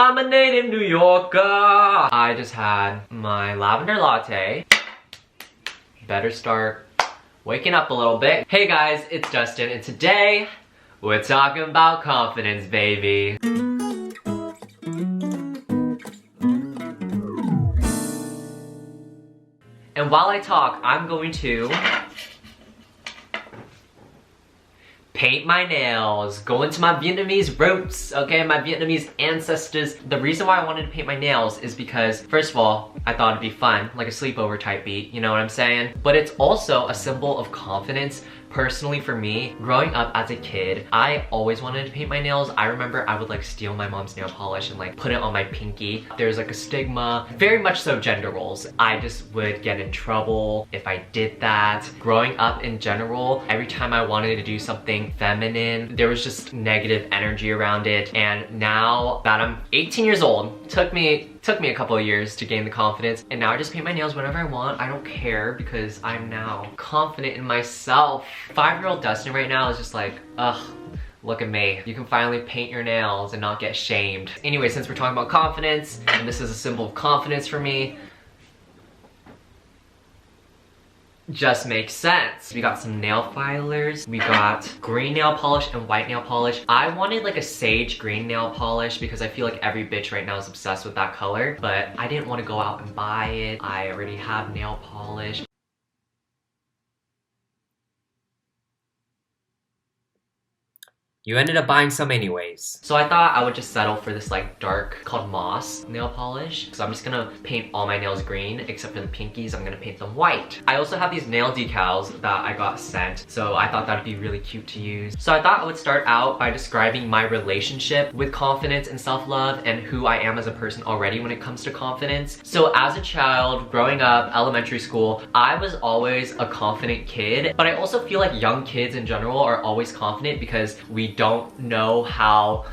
I'm a native New Yorker. I just had my lavender latte. Better start waking up a little bit. Hey guys, it's Dustin, and today we're talking about confidence, baby. And while I talk, I'm going to paint my nails, go into my Vietnamese roots, okay, my Vietnamese ancestors. The reason why I wanted to paint my nails is because, first of all, I thought it'd be fun, like a sleepover type beat, you know what I'm saying? But it's also a symbol of confidence. Personally for me, growing up as a kid, I always wanted to paint my nails. I remember I would like steal my mom's nail polish and like put it on my pinky. There's like a stigma, very much so gender roles. I just would get in trouble if I did that. Growing up in general, every time I wanted to do something feminine, there was just negative energy around it. And now that I'm 18 years old, took me a couple of years to gain the confidence, and now I just paint my nails whenever I want. I don't care because I'm now confident in myself. 5-year-old Dustin right now is just like, ugh, look at me. You can finally paint your nails and not get shamed. Anyway, since we're talking about confidence, and this is a symbol of confidence for me, just makes sense. We got some nail filers. We got green nail polish and white nail polish. I wanted like a sage green nail polish because I feel like every bitch right now is obsessed with that color, but I didn't want to go out and buy it. I already have nail polish. You ended up buying some anyways. So I thought I would just settle for this like dark, called moss nail polish. So I'm just gonna paint all my nails green, except for the pinkies, I'm gonna paint them white. I also have these nail decals that I got sent, so I thought that'd be really cute to use. So I thought I would start out by describing my relationship with confidence and self-love and who I am as a person already when it comes to confidence. So as a child, growing up, elementary school, I was always a confident kid, but I also feel like young kids in general are always confident because we don't know how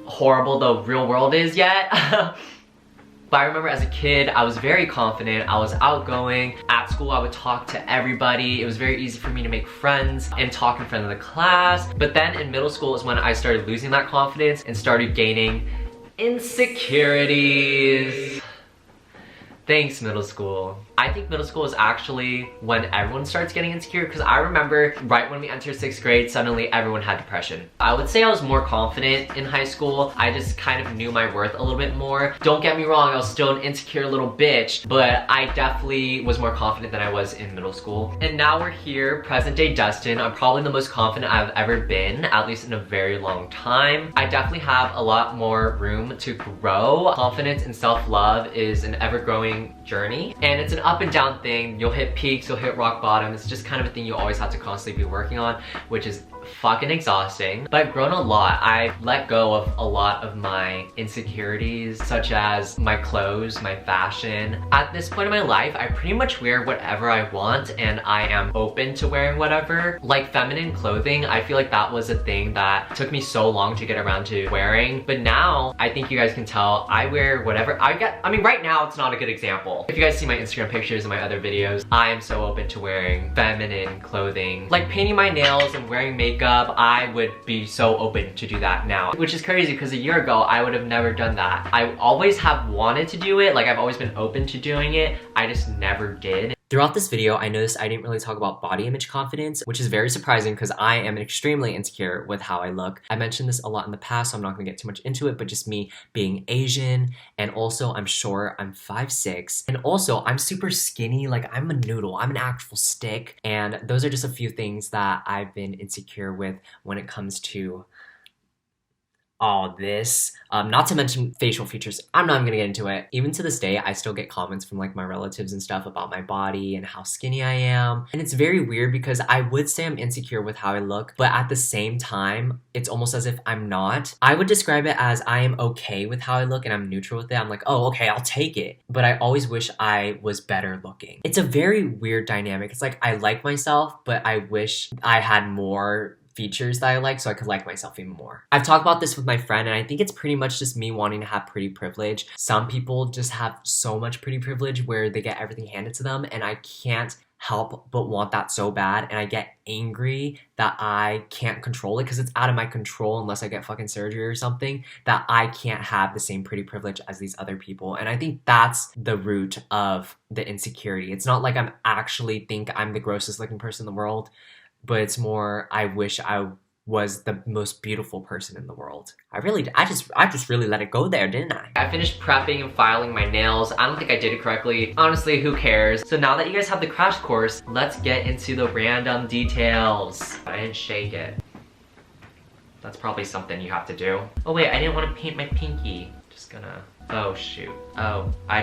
horrible the real world is yet. But I remember as a kid, I was very confident, I was outgoing. At school, I would talk to everybody. It was very easy for me to make friends and talk in front of the class. But then in middle school is when I started losing that confidence and started gaining insecurities. Thanks, middle school. I think middle school is actually when everyone starts getting insecure, because I remember right when we entered 6th grade, suddenly everyone had depression. I would say I was more confident in high school. I just kind of knew my worth a little bit more. Don't get me wrong, I was still an insecure little bitch, but I definitely was more confident than I was in middle school. And now we're here, present day Dustin. I'm probably the most confident I've ever been, at least in a very long time. I definitely have a lot more room to grow. Confidence and self-love is an ever-growing journey, and it's an up and down thing. You'll hit peaks, you'll hit rock bottom. It's just kind of a thing you always have to constantly be working on, which is fucking exhausting. But I've grown a lot. I've let go of a lot of my insecurities, such as my clothes, my fashion. At this point in my life, I pretty much wear whatever I want, and I am open to wearing whatever. Like feminine clothing, I feel like that was a thing that took me so long to get around to wearing. But now, I think you guys can tell, I wear whatever I get. I mean, right now, it's not a good example. If you guys see my Instagram pictures and my other videos, I am so open to wearing feminine clothing. Like painting my nails and wearing makeup, I would be so open to do that now. Which is crazy because a year ago, I would have never done that. I always have wanted to do it, like I've always been open to doing it, I just never did. Throughout this video, I noticed I didn't really talk about body image confidence, which is very surprising because I am extremely insecure with how I look. I mentioned this a lot in the past, so I'm not gonna get too much into it, but just me being Asian, and also I'm short, I'm 5'6", and also I'm super skinny, like I'm a noodle, I'm an actual stick, and those are just a few things that I've been insecure with when it comes to all this. Not to mention facial features. I'm not even gonna get into it. Even to this day, I still get comments from like my relatives and stuff about my body and how skinny I am. And it's very weird because I would say I'm insecure with how I look, but at the same time, it's almost as if I'm not. I would describe it as I am okay with how I look and I'm neutral with it. I'm like, oh, okay, I'll take it. But I always wish I was better looking. It's a very weird dynamic. It's like I like myself, but I wish I had more features that I like so I could like myself even more. I've talked about this with my friend, and I think it's pretty much just me wanting to have pretty privilege. Some people just have so much pretty privilege where they get everything handed to them, and I can't help but want that so bad, and I get angry that I can't control it because it's out of my control unless I get fucking surgery or something, that I can't have the same pretty privilege as these other people. And I think that's the root of the insecurity. It's not like I'm actually think I'm the grossest looking person in the world, but it's more I wish I was the most beautiful person in the world. I just really let it go there, didn't I? I finished prepping and filing my nails. I don't think I did it correctly. Honestly, who cares? So now that you guys have the crash course, let's get into the random details. I didn't shake it. That's probably something you have to do. Oh wait, I didn't want to paint my pinky. Just gonna, oh shoot. Oh, I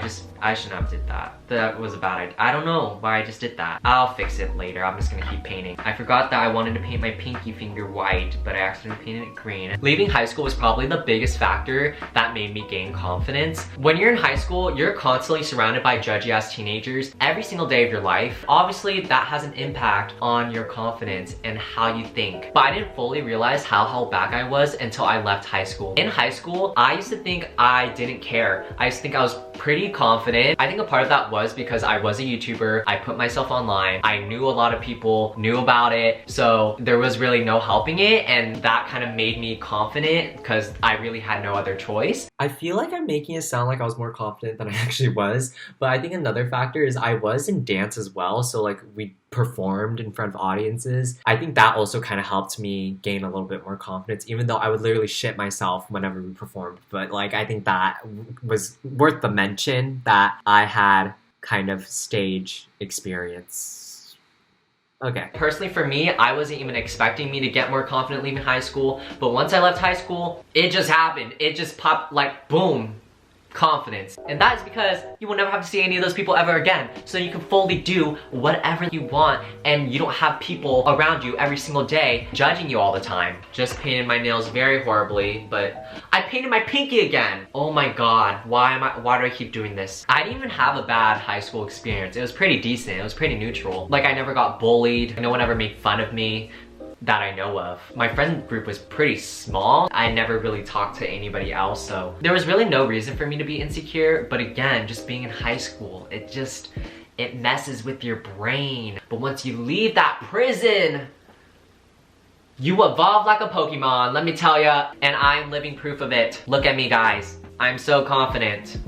shouldn't have did that. That was a bad idea. I don't know why I just did that. I'll fix it later. I'm just gonna keep painting. I forgot that I wanted to paint my pinky finger white, but I accidentally painted it green. Leaving high school was probably the biggest factor that made me gain confidence. When you're in high school, you're constantly surrounded by judgy ass teenagers every single day of your life. Obviously, that has an impact on your confidence and how you think. But I didn't fully realize how held back I was until I left high school. In high school, I used to think I didn't care. I used to think I was pretty confident. I think a part of that was because I was a YouTuber. I put myself online. I knew a lot of people knew about it. So there was really no helping it. And that kind of made me confident because I really had no other choice. I feel like I'm making it sound like I was more confident than I actually was. But I think another factor is I was in dance as well. So like we performed in front of audiences. I think that also kind of helped me gain a little bit more confidence, even though I would literally shit myself whenever we performed. But like, I think that was worth the mention that I had kind of stage experience. Okay. Personally for me, I wasn't even expecting me to get more confident leaving high school, but once I left high school, it just happened. It just popped like boom. Confidence. And that is because you will never have to see any of those people ever again. So you can fully do whatever you want and you don't have people around you every single day judging you all the time. Just painted my nails very horribly, but I painted my pinky again. Oh my god, why do I keep doing this? I didn't even have a bad high school experience. It was pretty decent. It was pretty neutral. Like I never got bullied. No one ever made fun of me that I know of. My friend group was pretty small. I never really talked to anybody else, so there was really no reason for me to be insecure. But again, just being in high school, it messes with your brain. But once you leave that prison, you evolve like a Pokemon, let me tell ya, and I'm living proof of it. Look at me, guys. I'm so confident.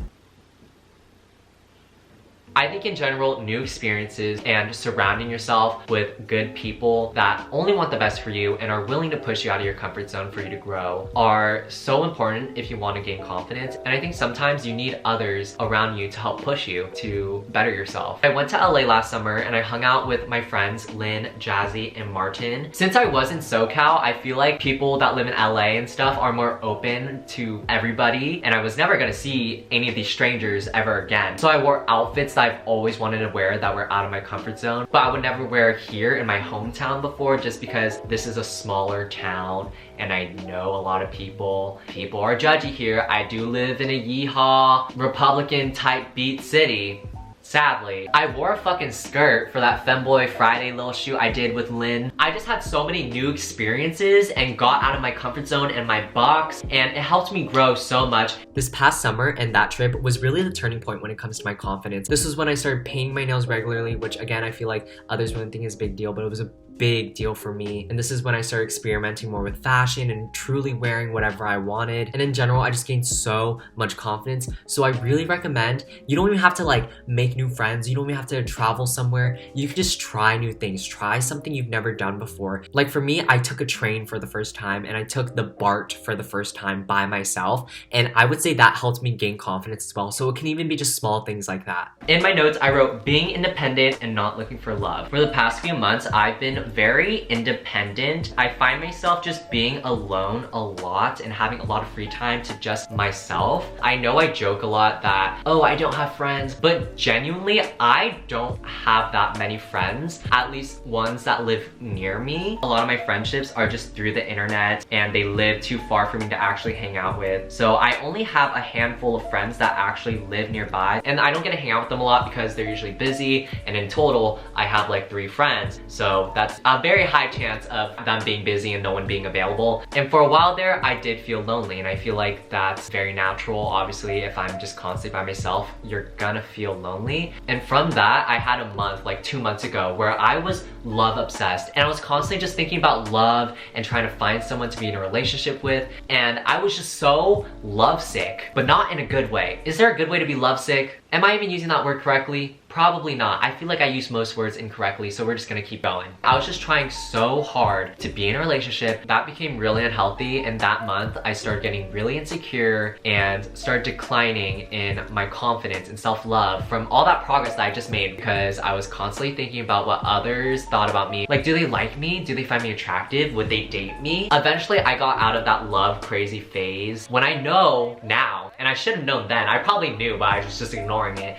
I think in general, new experiences and surrounding yourself with good people that only want the best for you and are willing to push you out of your comfort zone for you to grow are so important if you want to gain confidence. And I think sometimes you need others around you to help push you to better yourself. I went to LA last summer and I hung out with my friends Lynn, Jazzy, and Martin. Since I was in SoCal, I feel like people that live in LA and stuff are more open to everybody, and I was never gonna see any of these strangers ever again. So I wore outfits that I've always wanted to wear that were out of my comfort zone, but I would never wear here in my hometown before, just because this is a smaller town and I know a lot of people. People are judgy here. I do live in a yeehaw, Republican type beat city. Sadly, I wore a fucking skirt for that Femboy Friday little shoot I did with Lynn. I just had so many new experiences and got out of my comfort zone and my box, and it helped me grow so much. This past summer and that trip was really the turning point when it comes to my confidence. This was when I started painting my nails regularly, which again, I feel like others wouldn't think is a big deal, but it was a big deal for me. And this is when I started experimenting more with fashion and truly wearing whatever I wanted. And in general, I just gained so much confidence. So I really recommend, you don't even have to like make new friends. You don't even have to travel somewhere. You can just try new things. Try something you've never done before. Like for me, I took a train for the first time and I took the BART for the first time by myself. And I would say that helped me gain confidence as well. So it can even be just small things like that. In my notes, I wrote being independent and not looking for love. For the past few months, I've been very independent. I find myself just being alone a lot and having a lot of free time to just myself. I know I joke a lot that, oh, I don't have friends, but genuinely, I don't have that many friends, at least ones that live near me. A lot of my friendships are just through the internet and they live too far for me to actually hang out with. So I only have a handful of friends that actually live nearby, and I don't get to hang out with them a lot because they're usually busy, and in total, I have like 3 friends. So that's has a very high chance of them being busy and no one being available. And for a while there, I did feel lonely, and I feel like that's very natural. Obviously, if I'm just constantly by myself, you're gonna feel lonely. And from that, I had a month, like 2 months ago, where I was love obsessed, and I was constantly just thinking about love and trying to find someone to be in a relationship with, and I was just so lovesick, but not in a good way. Is there a good way to be lovesick? Am I even using that word correctly? Probably not. I feel like I use most words incorrectly, so we're just gonna keep going. I was just trying so hard to be in a relationship. That became really unhealthy, and that month I started getting really insecure and started declining in my confidence and self-love from all that progress that I just made, because I was constantly thinking about what others thought about me. Like, do they like me? Do they find me attractive? Would they date me? Eventually, I got out of that love crazy phase when I know now, and I should have known then. I probably knew, but I was just ignoring it.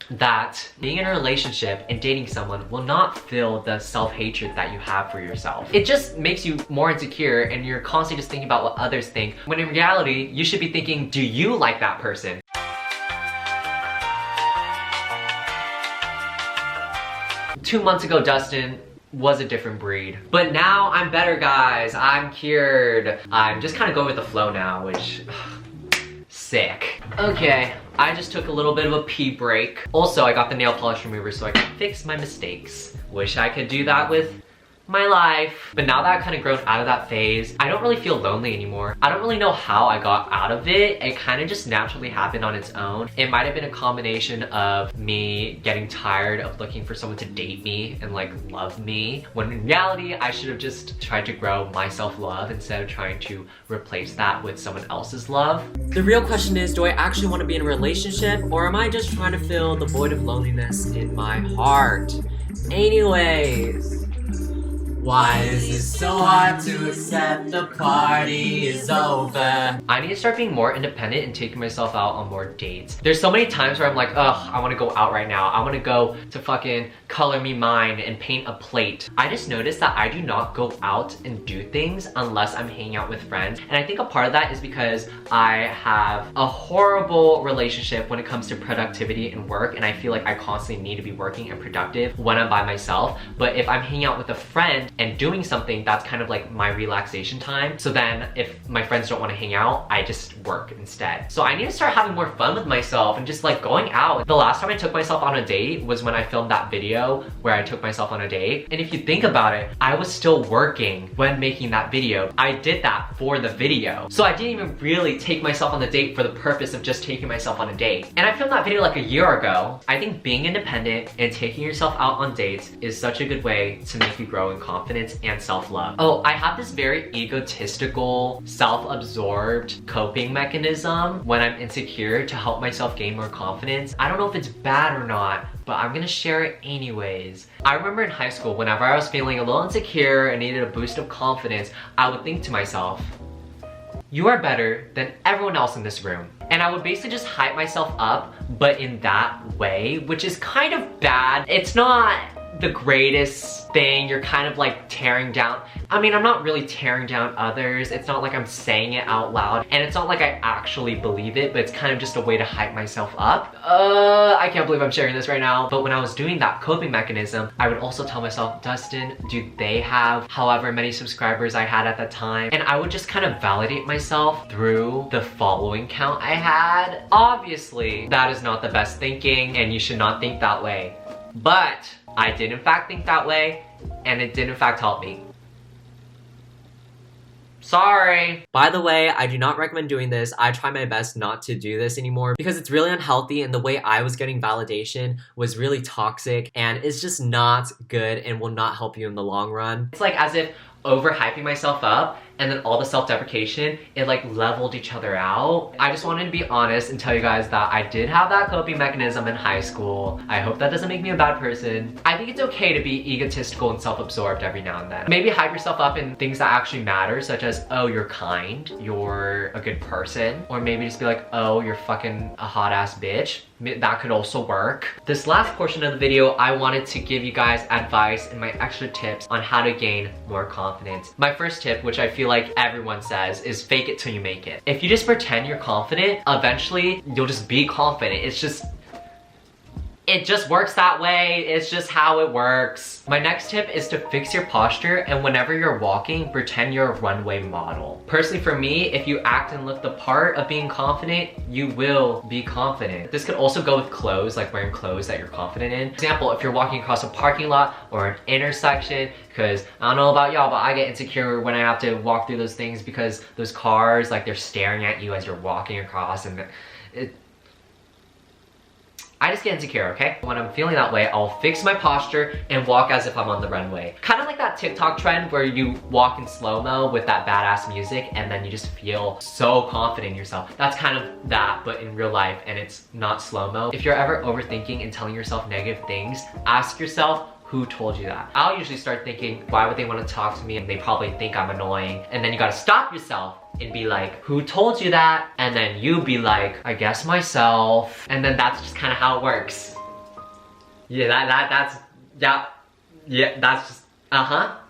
That being in a relationship and dating someone will not fill the self-hatred that you have for yourself. It just makes you more insecure, and you're constantly just thinking about what others think, when in reality, you should be thinking, do you like that person? Two months ago, Dustin was a different breed. But now I'm better, guys. I'm cured. I'm just kind of going with the flow now, which... sick. Okay, I just took a little bit of a pee break. Also, I got the nail polish remover so I can fix my mistakes. Wish I could do that with my life. But now that I've kind of grown out of that phase, I don't really feel lonely anymore. I don't really know how I got out of it. It kind of just naturally happened on its own. It might have been a combination of me getting tired of looking for someone to date me and like love me, when in reality, I should have just tried to grow my self-love instead of trying to replace that with someone else's love. The real question is, do I actually want to be in a relationship, or am I just trying to fill the void of loneliness in my heart? Anyways, why is it so hard to accept the party is over? I need to start being more independent and taking myself out on more dates. There's so many times where I'm like, ugh, I want to go out right now. I want to go to fucking Color Me Mine and paint a plate. I just noticed that I do not go out and do things unless I'm hanging out with friends. And I think a part of that is because I have a horrible relationship when it comes to productivity and work, and I feel like I constantly need to be working and productive when I'm by myself. But if I'm hanging out with a friend and doing something, that's kind of like my relaxation time. So then if my friends don't want to hang out, I just work instead. So I need to start having more fun with myself and just like going out. The last time I took myself on a date was when I filmed that video where I took myself on a date. And if you think about it, I was still working when making that video. I did that for the video. So I didn't even really take myself on the date for the purpose of just taking myself on a date. And I filmed that video like a year ago. I think being independent and taking yourself out on dates is such a good way to make you grow in confidence and self-love. Oh, I have this very egotistical, self-absorbed coping mechanism when I'm insecure to help myself gain more confidence. I don't know if it's bad or not, but I'm gonna share it anyways. I remember in high school, whenever I was feeling a little insecure and needed a boost of confidence, I would think to myself, you are better than everyone else in this room. And I would basically just hype myself up, but in that way, which is kind of bad. It's not the greatest thing. You're kind of like tearing down. I mean, I'm not really tearing down others. It's not like I'm saying it out loud, and it's not like I actually believe it, but it's kind of just a way to hype myself up. I can't believe I'm sharing this right now. But when I was doing that coping mechanism, I would also tell myself, Dustin, do they have however many subscribers I had at that time? And I would just kind of validate myself through the following count I had. Obviously, that is not the best thinking, and you should not think that way. But I did in fact think that way, and it did in fact help me. Sorry. By the way, I do not recommend doing this. I try my best not to do this anymore because it's really unhealthy, and the way I was getting validation was really toxic, and it's just not good and will not help you in the long run. It's like as if overhyping myself up and then all the self-deprecation, it like leveled each other out. I just wanted to be honest and tell you guys that I did have that coping mechanism in high school. I hope that doesn't make me a bad person. I think it's okay to be egotistical and self-absorbed every now and then. Maybe hype yourself up in things that actually matter, such as, oh, you're kind, you're a good person, or maybe just be like, oh, you're fucking a hot ass bitch. That could also work. This last portion of the video, I wanted to give you guys advice and my extra tips on how to gain more confidence. My first tip, which I feel like everyone says, is fake it till you make it. If you just pretend you're confident, eventually you'll just be confident. It's just It just works that way. It's just how it works. My next tip is to fix your posture, and whenever you're walking, pretend you're a runway model. Personally for me, if you act and look the part of being confident, you will be confident. This could also go with clothes, like wearing clothes that you're confident in. For example, if you're walking across a parking lot or an intersection, because I don't know about y'all, but I get insecure when I have to walk through those things because those cars, like they're staring at you as you're walking across, and I just get insecure, okay? When I'm feeling that way, I'll fix my posture and walk as if I'm on the runway. Kind of like that TikTok trend where you walk in slow-mo with that badass music and then you just feel so confident in yourself. That's kind of that, but in real life, and it's not slow-mo. If you're ever overthinking and telling yourself negative things, ask yourself, who told you that? I'll usually start thinking, why would they want to talk to me? And they probably think I'm annoying. And then you gotta stop yourself and be like, who told you that? And then you be like, I guess myself. And then that's just kind of how it works. Yeah, that's just,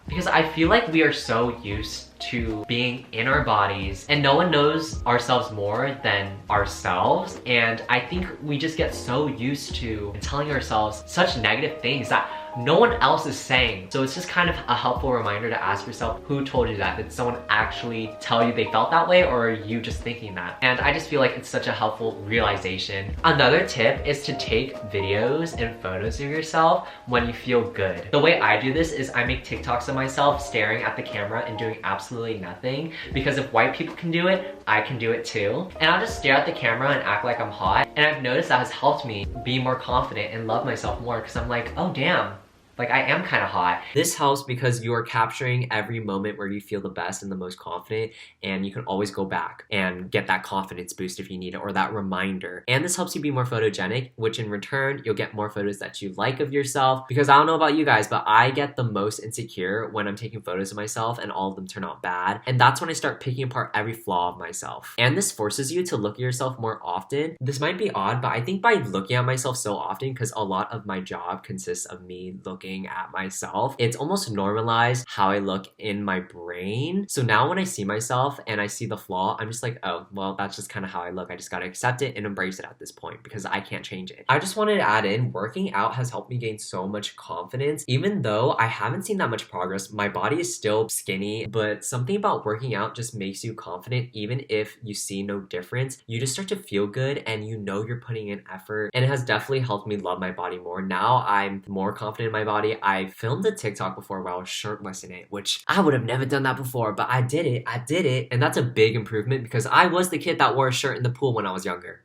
Because I feel like we are so used to being in our bodies and no one knows ourselves more than ourselves. And I think we just get so used to telling ourselves such negative things that no one else is saying. So it's just kind of a helpful reminder to ask yourself, who told you that? Did someone actually tell you they felt that way, or are you just thinking that? And I just feel like it's such a helpful realization. Another tip is to take videos and photos of yourself when you feel good. The way I do this is I make TikToks of myself staring at the camera and doing absolutely nothing, because if white people can do it, I can do it too. And I'll just stare at the camera and act like I'm hot. And I've noticed that has helped me be more confident and love myself more, because I'm like, oh damn, like I am kind of hot. This helps because you are capturing every moment where you feel the best and the most confident, and you can always go back and get that confidence boost if you need it, or that reminder. And this helps you be more photogenic, which in return, you'll get more photos that you like of yourself. Because I don't know about you guys, but I get the most insecure when I'm taking photos of myself and all of them turn out bad. And that's when I start picking apart every flaw of myself. And this forces you to look at yourself more often. This might be odd, but I think by looking at myself so often, because a lot of my job consists of me looking at myself, it's almost normalized how I look in my brain. So now when I see myself and I see the flaw, I'm just like, oh, well, that's just kind of how I look. I just gotta accept it and embrace it at this point because I can't change it. I just wanted to add in, working out has helped me gain so much confidence. Even though I haven't seen that much progress, my body is still skinny, but something about working out just makes you confident. Even if you see no difference, you just start to feel good and you know you're putting in effort, and it has definitely helped me love my body more. Now I'm more confident in my body. I filmed a TikTok before where I was shirtless in it, which I would have never done that before, but I did it, and that's a big improvement because I was the kid that wore a shirt in the pool when I was younger.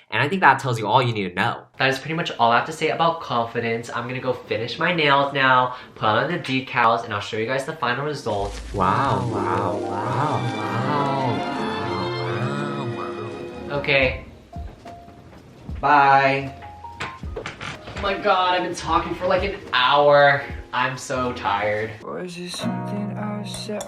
And I think that tells you all you need to know. That is pretty much all I have to say about confidence. I'm gonna go finish my nails now, put on the decals, and I'll show you guys the final result. Wow. Okay. Bye. Oh my god, I've been talking for like an hour. I'm so tired. Or is it something I said?